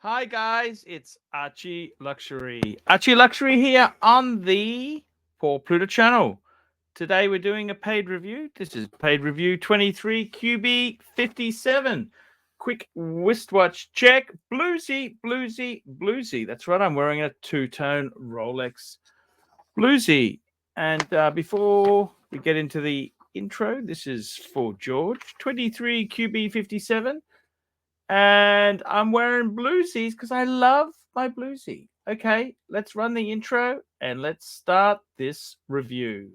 Hi guys, it's Archie Luxury. Archie Luxury here on the For Pluta channel. Today we're doing a paid review. This is paid review 23QB57. Quick wristwatch check. Bluesy, bluesy, bluesy. That's right, I'm wearing a two-tone Rolex bluesy. And before we get into the intro, this is for George. 23QB57. And I'm wearing bluesies because I love my bluesy. Okay, let's run the intro and let's start this review.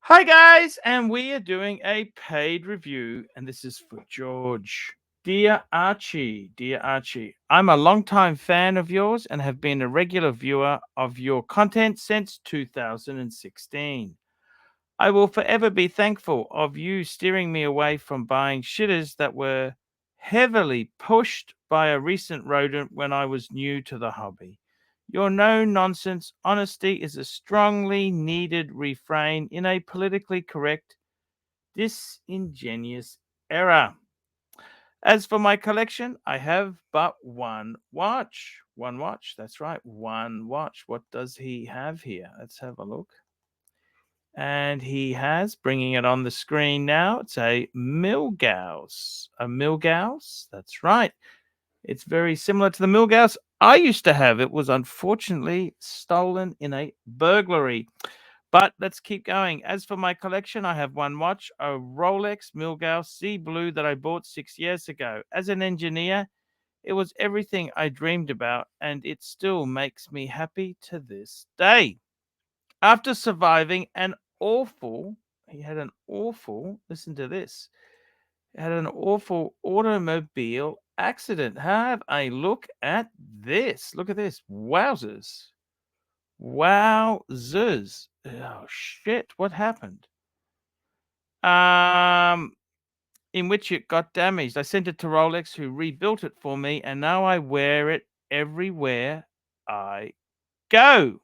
Hi guys, and we are doing a paid review, and this is for George. Dear Archie, I'm a long-time fan of yours and have been a regular viewer of your content since 2016. I will forever be thankful of you steering me away from buying shitters that were heavily pushed by a recent rodent when I was new to the hobby. Your no-nonsense honesty is a strongly needed refrain in a politically correct, disingenuous era. As for my collection, I have but one watch. One watch, that's right, one watch. What does he have here? Let's have a look. And he has, bringing it on the screen now, it's a Milgauss. A Milgauss, that's right. It's very similar to the Milgauss I used to have. It was unfortunately stolen in a burglary. But let's keep going. As for my collection, I have one watch, a Rolex Milgauss Sea Blue that I bought 6 years ago. As an engineer, it was everything I dreamed about, and it still makes me happy to this day. After surviving an awful, he had an awful, listen to this, had an awful automobile accident. Have a look at this. Look at this. Wowzers. Wowzers. Oh, shit. What happened? Um, in which it got damaged. I sent it to Rolex, who rebuilt it for me, and now I wear it everywhere I go.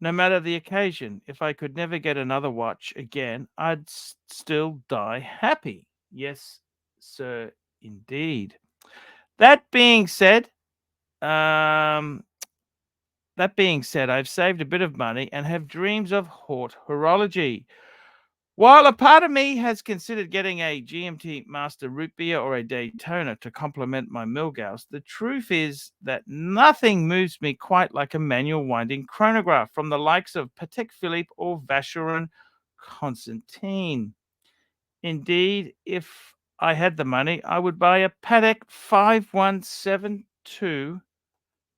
No matter the occasion, if I could never get another watch again, I'd still die happy. Yes, sir, indeed. That being said, um, I've saved a bit of money and have dreams of haute horology. While a part of me has considered getting a GMT Master Root Beer or a Daytona to complement my Milgauss, the truth is that nothing moves me quite like a manual winding chronograph from the likes of Patek Philippe or Vacheron Constantine. Indeed, if I had the money, I would buy a Patek 5172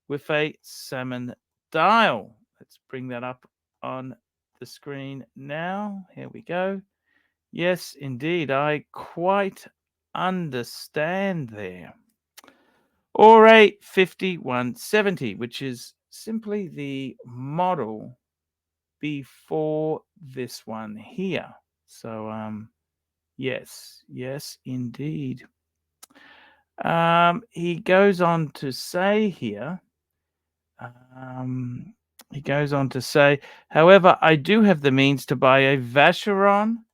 with a salmon dial. Let's bring that up on the screen now. Here we go. Yes, indeed, I quite understand there. Or a 5170, which is simply the model before this one here. So, yes, indeed. He goes on to say here, however, I do have the means to buy a Vacheron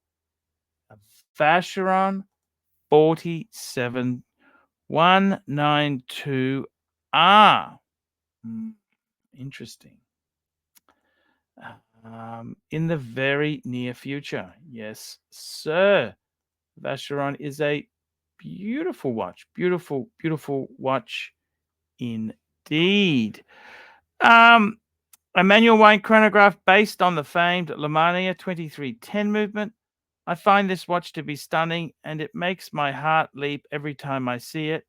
47192R. Interesting. In the very near future. Yes, sir. Vacheron is a beautiful watch. Beautiful, beautiful watch indeed. A manual wine chronograph based on the famed OMMANEY 2310 movement. I find this watch to be stunning, and it makes my heart leap every time I see it.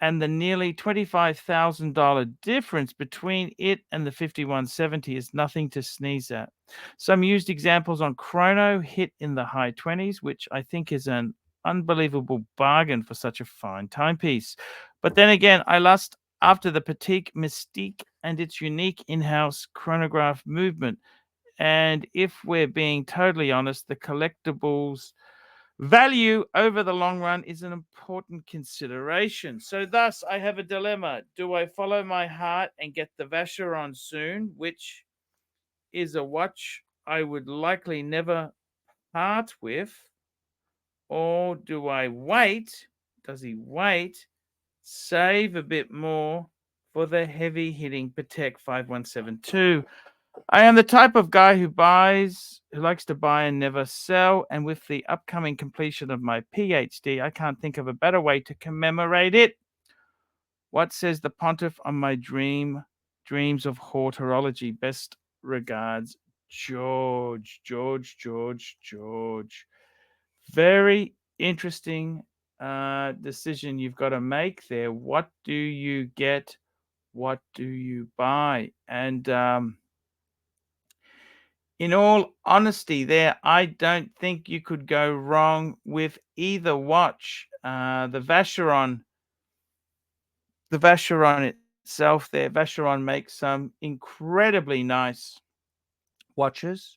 and the nearly $25,000 difference between it and the 5170 is nothing to sneeze at. Some used examples on Chrono hit in the high 20s, which I think is an unbelievable bargain for such a fine timepiece. But then again, I lust after the Patek mystique and its unique in-house chronograph movement. And if we're being totally honest, the collectibles value over the long run is an important consideration. So, thus, I have a dilemma. Do I follow my heart and get the Vacheron soon, which is a watch I would likely never part with? Or do I wait? Does he wait? Save a bit more for the heavy hitting Patek 5172. I am the type of guy who likes to buy and never sell. And with the upcoming completion of my PhD, I can't think of a better way to commemorate it. What says the pontiff on my dreams of horology? Best regards, George. Very interesting decision you've got to make there. What do you get? What do you buy? And in all honesty, there, I don't think you could go wrong with either watch. The Vacheron itself, there, Vacheron makes some incredibly nice watches.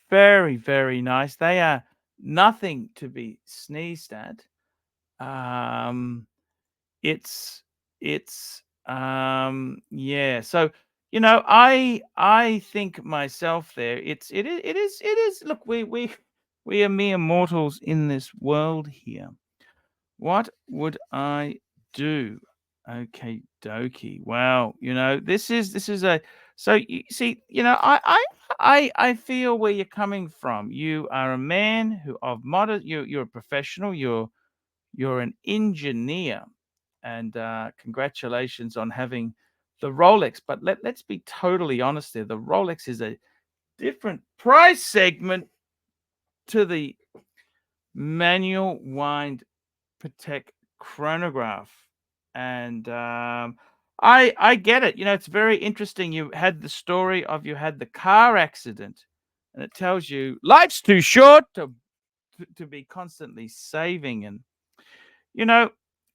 Very, very nice. They are nothing to be sneezed at. Um, yeah. So I think myself there. It is. Look, we are mere mortals in this world here. What would I do? Okay, dokie. Well, this is a so you see, I feel where you're coming from. You are a man who of modest. You're a professional. You're an engineer, and congratulations on having the Rolex. But let's be totally honest there. The Rolex is a different price segment to the manual wind Patek chronograph. And I get it. It's very interesting. You had the story of you had the car accident, and it tells you life's too short to be constantly saving. And you know,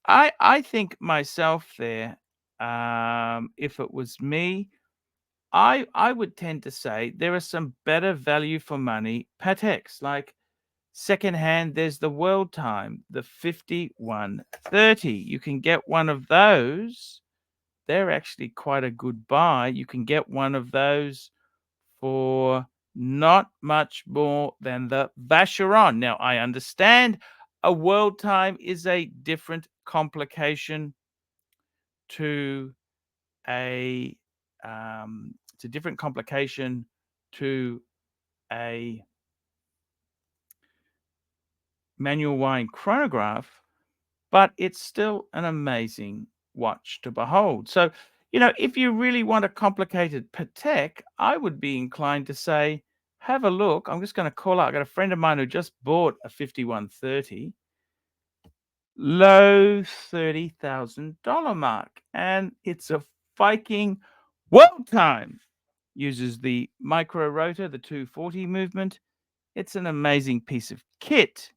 I think myself there, if it was me, I would tend to say there are some better value for money Pateks. Like secondhand, there's the World Time, the 5130. You can get one of those. They're actually quite a good buy. You can get one of those for not much more than the Vacheron. Now, I understand a world time is a different complication to a it's a different complication to a manual wind chronograph, but it's still an amazing watch to behold. So, if you really want a complicated Patek, I would be inclined to say, have a look. I'm just going to call out. I got a friend of mine who just bought a 5130, low $30,000 mark, and it's a Viking world time. Uses the micro rotor, the 240 movement. It's an amazing piece of kit.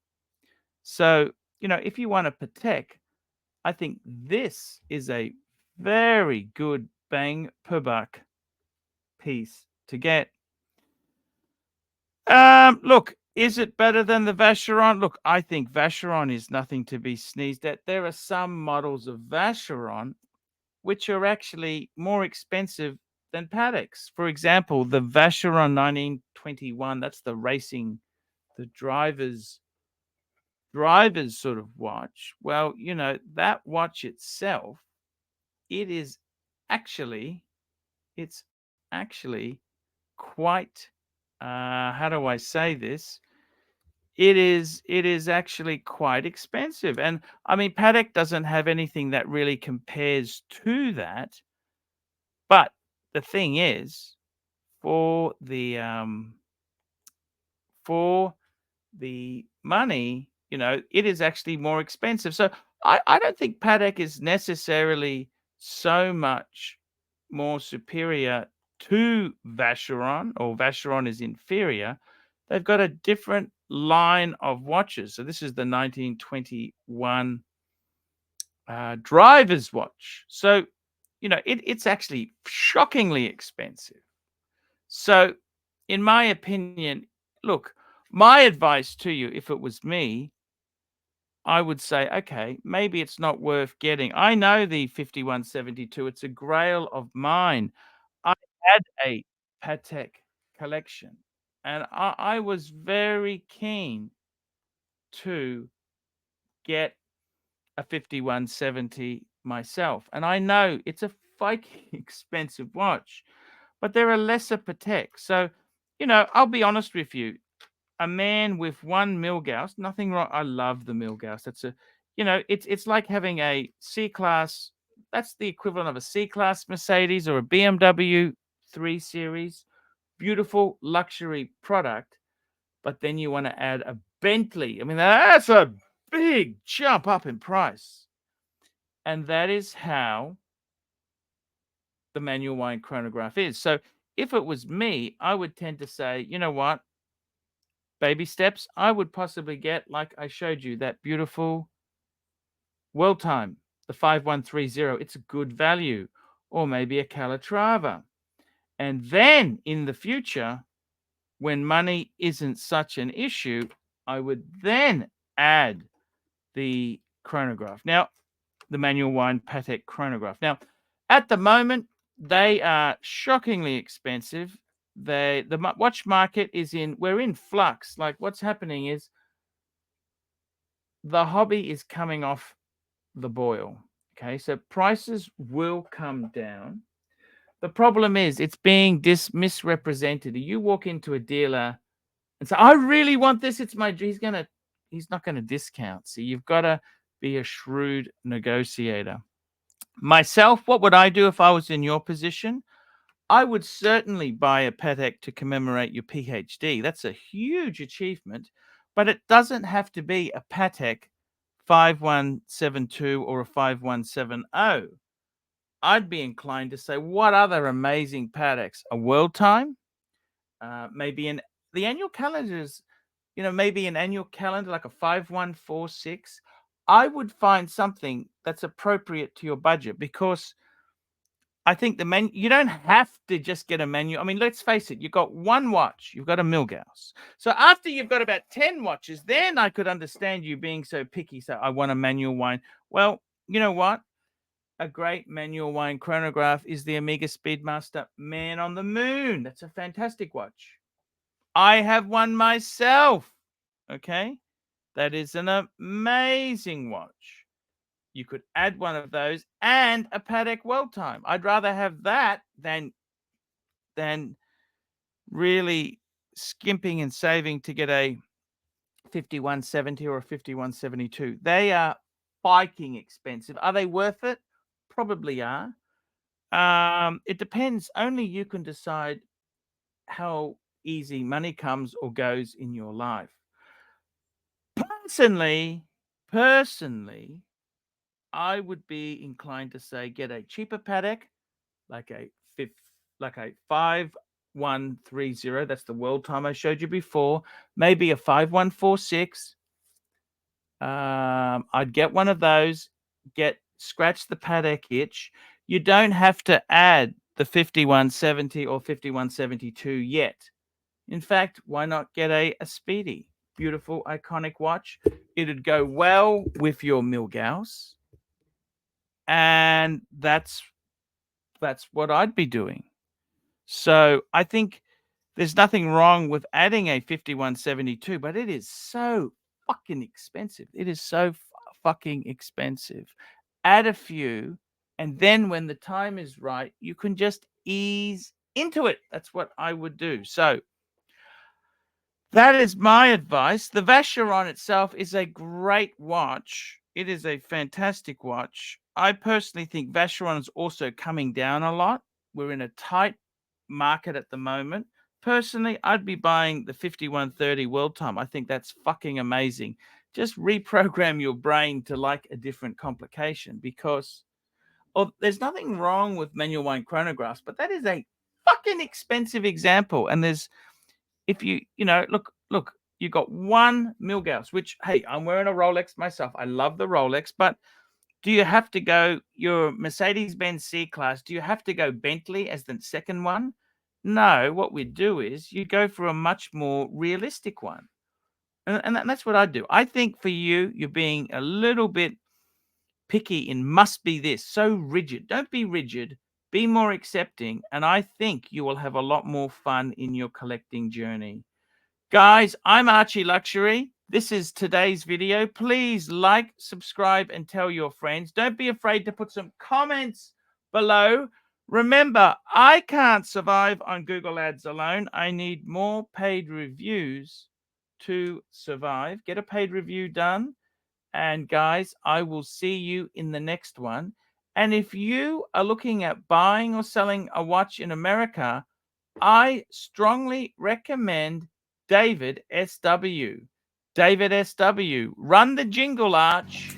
So, if you want a Patek, I think this is a very good bang per buck piece to get. Look, is it better than the Vacheron? Look, I think Vacheron is nothing to be sneezed at. There are some models of Vacheron which are actually more expensive than Pateks. For example, the Vacheron 1921, that's the racing, the driver's sort of watch. Well, that watch itself, it is actually, it's actually quite, how do I say this? It is actually quite expensive. And I mean, Patek doesn't have anything that really compares to that. But the thing is, for the for the money, it is actually more expensive. So I don't think Patek is necessarily so much more superior to Vacheron, or Vacheron is inferior. They've got a different line of watches. So this is the 1921 driver's watch. So, it's actually shockingly expensive. So, in my opinion, look, my advice to you, if it was me, I would say, okay, maybe it's not worth getting. I know the 5172, it's a grail of mine. I had a Patek collection, and I was very keen to get a 5170 myself. And I know it's a fucking expensive watch, but there are lesser Pateks. So, I'll be honest with you. A man with one Milgauss, nothing wrong. I love the Milgauss. It's like having a C class. That's the equivalent of a C class Mercedes or a BMW 3 Series. Beautiful luxury product, but then you want to add a Bentley. I mean, that's a big jump up in price. And that is how the manual wine chronograph is. So if it was me, I would tend to say, you know what? Baby steps. I would possibly get, like I showed you, that beautiful World Time, the 5130. It's a good value. Or maybe a Calatrava. And then in the future, when money isn't such an issue, I would then add the chronograph. Now, the manual wine Patek chronograph. Now, at the moment, they are shockingly expensive. The watch market we're in flux. Like, what's happening is the hobby is coming off the boil. Okay, so prices will come down. The problem is it's being misrepresented. You walk into a dealer and say, I really want this. It's my, he's not going to discount. So you've got to be a shrewd negotiator. Myself, what would I do if I was in your position? I would certainly buy a Patek to commemorate your PhD. That's a huge achievement, but it doesn't have to be a Patek 5172 or a 5170. I'd be inclined to say, what other amazing Pateks? A World Time? Maybe the annual calendars, maybe an annual calendar like a 5146. I would find something that's appropriate to your budget, because I think you don't have to just get a menu. I mean, let's face it, you've got one watch, you've got a Milgauss. So after you've got about 10 watches, then I could understand you being so picky. So I want a manual wine. Well, you know what? A great manual wine chronograph is the Omega Speedmaster Man on the Moon. That's a fantastic watch. I have one myself. Okay. That is an amazing watch. You could add one of those and a Patek World Time. I'd rather have that than really skimping and saving to get a 5170 or a 5172. They are biking expensive. Are they worth it? Probably are. It depends. Only you can decide how easy money comes or goes in your life. Personally, I would be inclined to say get a cheaper Patek, like a 5130. That's the World Time I showed you before. Maybe a 5146. I'd get one of those. Scratch the Patek itch. You don't have to add the 5170 or 5172 yet. In fact, why not get a Speedy? Beautiful, iconic watch. It'd go well with your Milgauss. And that's what I'd be doing. So I think there's nothing wrong with adding a 5172, but it is so fucking expensive. It is so fucking expensive. Add a few, and then when the time is right, you can just ease into it. That's what I would do. So that is my advice. The Vacheron itself is a great watch. It is a fantastic watch. I personally think Vacheron is also coming down a lot. We're in a tight market at the moment. Personally, I'd be buying the 5130 World Time. I think that's fucking amazing. just reprogram your brain to like a different complication, because there's nothing wrong with manual wind chronographs, but that is a fucking expensive example. And if you look, you got one Milgauss, which, hey, I'm wearing a Rolex myself. I love the Rolex, but do you have to go your Mercedes-Benz C-Class? Do you have to go Bentley as the second one? No, what we do is you go for a much more realistic one. And that's what I do. I think for you, you're being a little bit picky in must be this, so rigid. Don't be rigid, be more accepting, and I think you will have a lot more fun in your collecting journey. Guys, I'm ArchieLuxury. This is today's video. Please like, subscribe, and tell your friends. Don't be afraid to put some comments below. Remember, I can't survive on Google Ads alone. I need more paid reviews to survive. Get a paid review done. And guys, I will see you in the next one. And if you are looking at buying or selling a watch in America, I strongly recommend DavidSW. DavidSW. Run the jingle, Arch.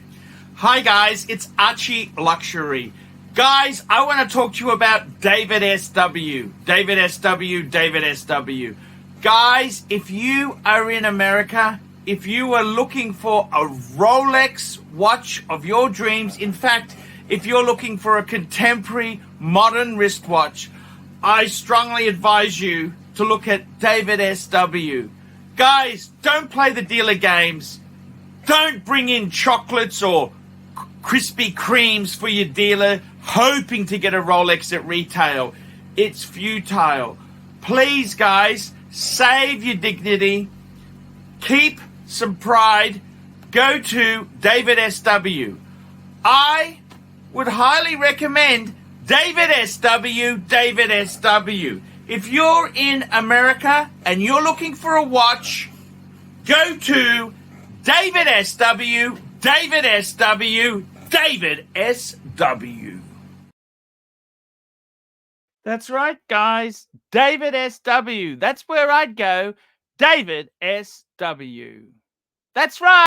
Hi guys, it's ArchieLuxury. Guys, I want to talk to you about DavidSW. DavidSW. Guys, if you are in America, if you are looking for a Rolex watch of your dreams, in fact, if you're looking for a contemporary modern wristwatch, I strongly advise you to look at DavidSW. Guys, don't play the dealer games. Don't bring in chocolates or Krispy Kremes for your dealer hoping to get a Rolex at retail. It's futile. Please, guys, save your dignity. Keep some pride. Go to DavidSW. I would highly recommend DavidSW. If you're in America and you're looking for a watch, go to DavidSW. DavidSW. That's right, guys. DavidSW. That's where I'd go. DavidSW. That's right.